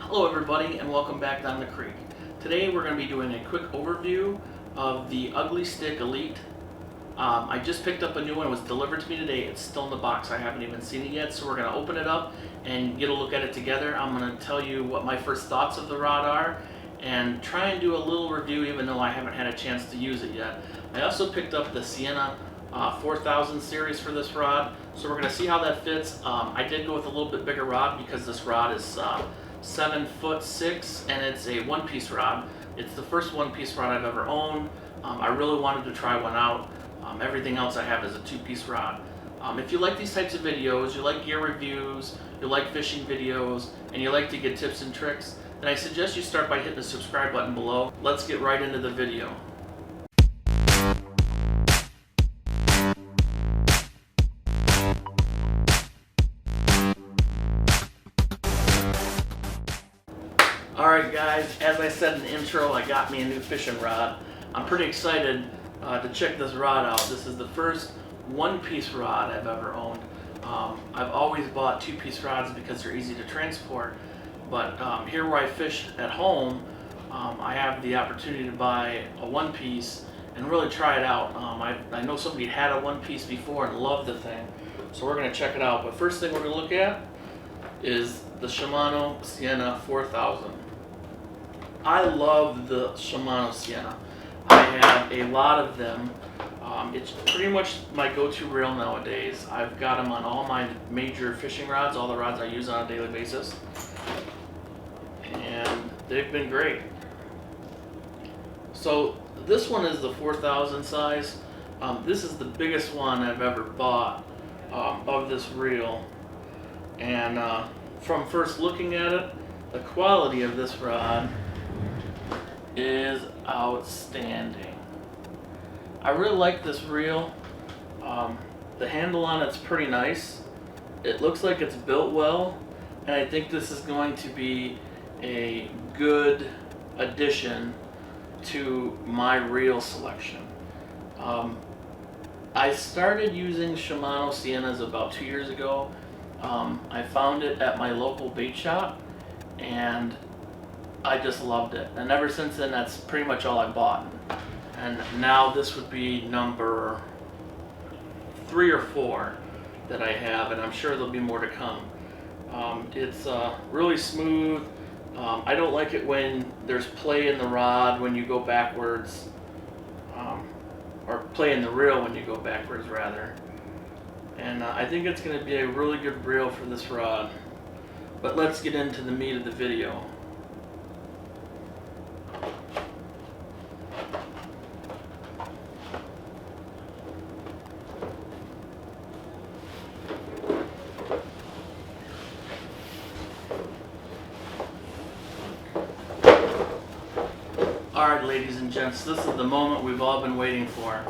Hello everybody and welcome back down the creek. Today we're going to be doing a quick overview of the Ugly Stik Elite. I just picked up a new one. It was delivered to me today. It's still in the box. I haven't even seen it yet, so we're going to open it up and get a look at it together. I'm going to tell you what my first thoughts of the rod are and try and do a little review even though I haven't had a chance to use it yet. I also picked up the Sienna 4000 series for this rod, so we're going to see how that fits. I did go with a little bit bigger rod because this rod is 7'6" and it's a one-piece rod. It's the first one-piece rod I've ever owned. I really wanted to try one out. Everything else I have is a two-piece rod. If you like these types of videos, you like gear reviews, you like fishing videos, and you like to get tips and tricks, then I suggest you start by hitting the subscribe button below. Let's get right into the video. Alright guys, as I said in the intro, I got me a new fishing rod. I'm pretty excited to check this rod out. This is the first one-piece rod I've ever owned. I've always bought two-piece rods because they're easy to transport, but here where I fish at home, I have the opportunity to buy a one-piece and really try it out. I know somebody had a one-piece before and loved the thing, so we're going to check it out. But first thing we're going to look at is the Shimano Sienna 4000. I love the Shimano Sienna. I have a lot of them. It's pretty much my go-to reel nowadays. I've got them on all my major fishing rods, all the rods I use on a daily basis, and they've been great. So this one is the 4000 size. This is the biggest one I've ever bought of this reel, and from first looking at it, the quality of this rod is outstanding. I really like this reel. The handle on it's pretty nice. It looks like it's built well, and I think this is going to be a good addition to my reel selection. I started using Shimano Siennas about 2 years ago. I found it at my local bait shop and I just loved it, and ever since then that's pretty much all I bought. And now this would be number 3 or 4 that I have, and I'm sure there'll be more to come. It's really smooth. I don't like it when there's play in the rod when you go backwards, or play in the reel when you go backwards rather. And I think it's going to be a really good reel for this rod. But let's get into the meat of the video. Alright ladies and gents, this is the moment we've all been waiting for.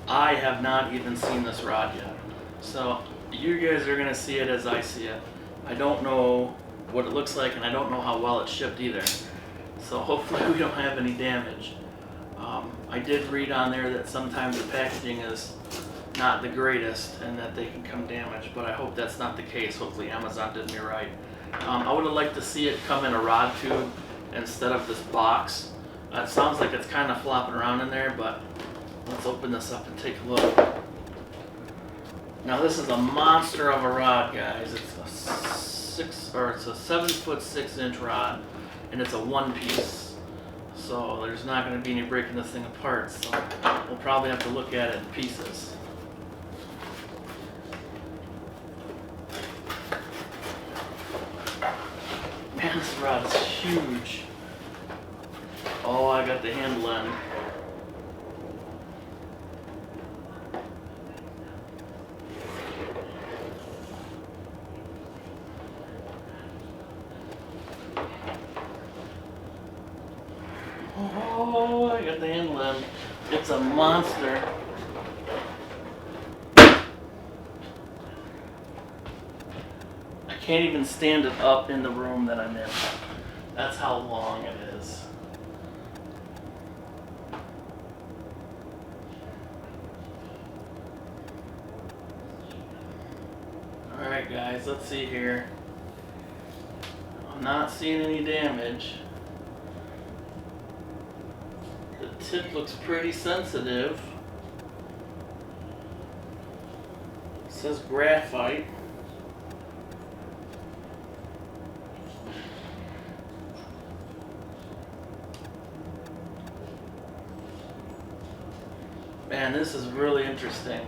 I have not even seen this rod yet. So you guys are going to see it as I see it. I don't know what it looks like, and I don't know how well it's shipped either. So hopefully we don't have any damage. I did read on there that sometimes the packaging is not the greatest and that they can come damaged, but I hope that's not the case. Hopefully Amazon did me right. I would have liked to see it come in a rod tube instead of this box. It sounds like it's kind of flopping around in there, but let's open this up and take a look. Now this is a monster of a rod, guys. It's a 7'6" rod, and it's a one-piece. So there's not going to be any breaking this thing apart. So we'll probably have to look at it in pieces. Man, this rod is huge. Oh, I got the handle end. Oh, I got the handle end. It's a monster. I can't even stand it up in the room that I'm in. That's how long it is. Alright guys, let's see here. I'm not seeing any damage. The tip looks pretty sensitive. It says graphite. Man, this is really interesting.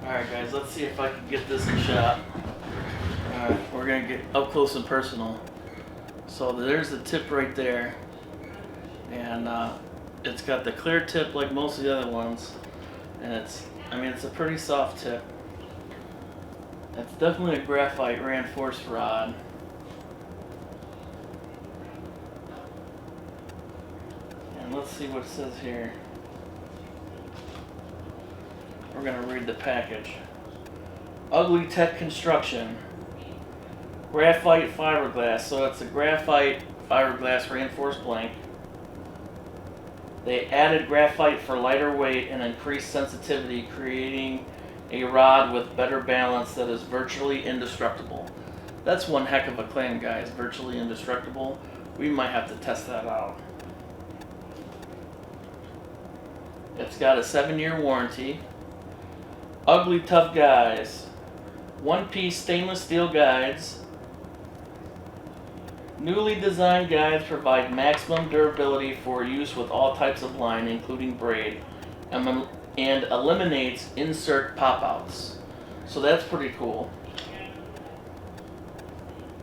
Alright guys, let's see if I can get this in shot. Alright, we're going to get up close and personal. So there's the tip right there. And it's got the clear tip like most of the other ones. And it's a pretty soft tip. It's definitely a graphite reinforced rod. And let's see what it says here. We're going to read the package. Ugly Tech Construction. Graphite fiberglass. So it's a graphite fiberglass reinforced blank. They added graphite for lighter weight and increased sensitivity, creating a rod with better balance that is virtually indestructible. That's one heck of a claim, guys. Virtually indestructible. We might have to test that out. It's got a 7-year warranty. Ugly Tough Guys. One-piece stainless steel guides. Newly designed guides provide maximum durability for use with all types of line, including braid, and eliminates insert pop-outs. So that's pretty cool.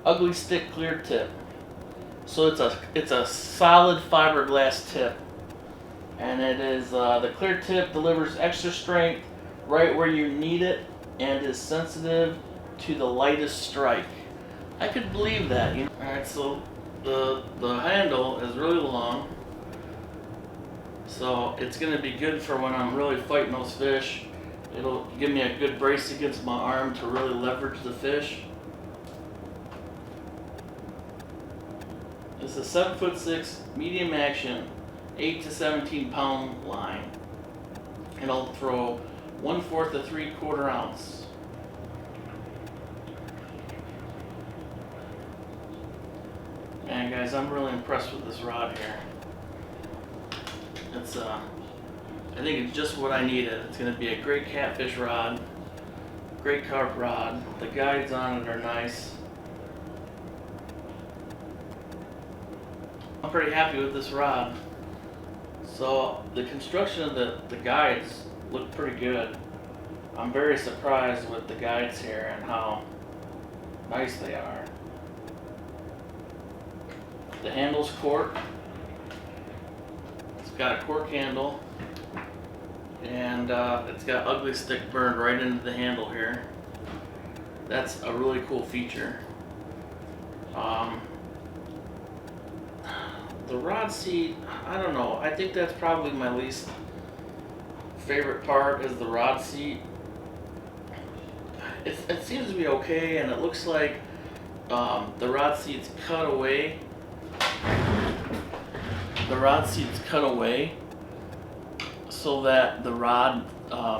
Ugly Stik clear tip. So it's a solid fiberglass tip, and it is the clear tip delivers extra strength right where you need it and is sensitive to the lightest strike. I could believe that. You know? Alright, so the handle is really long, so it's going to be good for when I'm really fighting those fish. It'll give me a good brace against my arm to really leverage the fish. It's a 7'6" medium action, 8 to 17 pound line. It'll throw 1/4 to 3/4 ounce. Man, guys, I'm really impressed with this rod here. It's I think it's just what I needed. It's going to be a great catfish rod, great carp rod. The guides on it are nice. I'm pretty happy with this rod. So the construction of the guides look pretty good. I'm very surprised with the guides here and how nice they are. The handle's cork. It's got a cork handle, and it's got Ugly Stik burned right into the handle here. That's a really cool feature. The rod seat, I don't know. I think that's probably my least favorite part is the rod seat. It seems to be okay, and it looks like the rod seat's cut away. The rod seat's cut away so that the rod,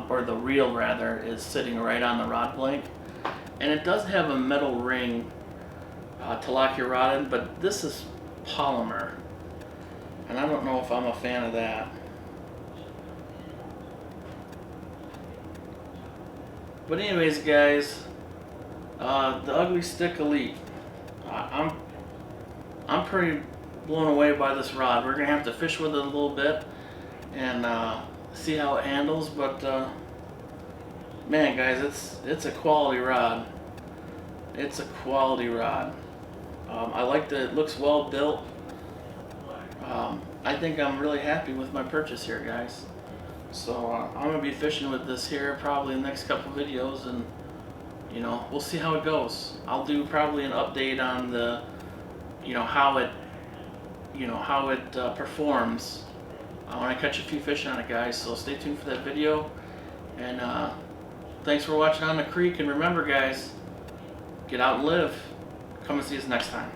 or the reel rather, is sitting right on the rod blank. And it does have a metal ring to lock your rod in, but this is polymer. And I don't know if I'm a fan of that. But anyways, guys, the Ugly Stik Elite. I'm pretty blown away by this rod. We're gonna have to fish with it a little bit and see how it handles. But man, guys, it's a quality rod. It's a quality rod. I like that it looks well built. I think I'm really happy with my purchase here, guys. So I'm gonna be fishing with this here probably in the next couple videos, and you know, we'll see how it goes. I'll do probably an update on the, how it performs when I catch a few fish on it, guys. So stay tuned for that video, and thanks for watching On the Creek. And remember, guys, get out and live. Come and see us next time.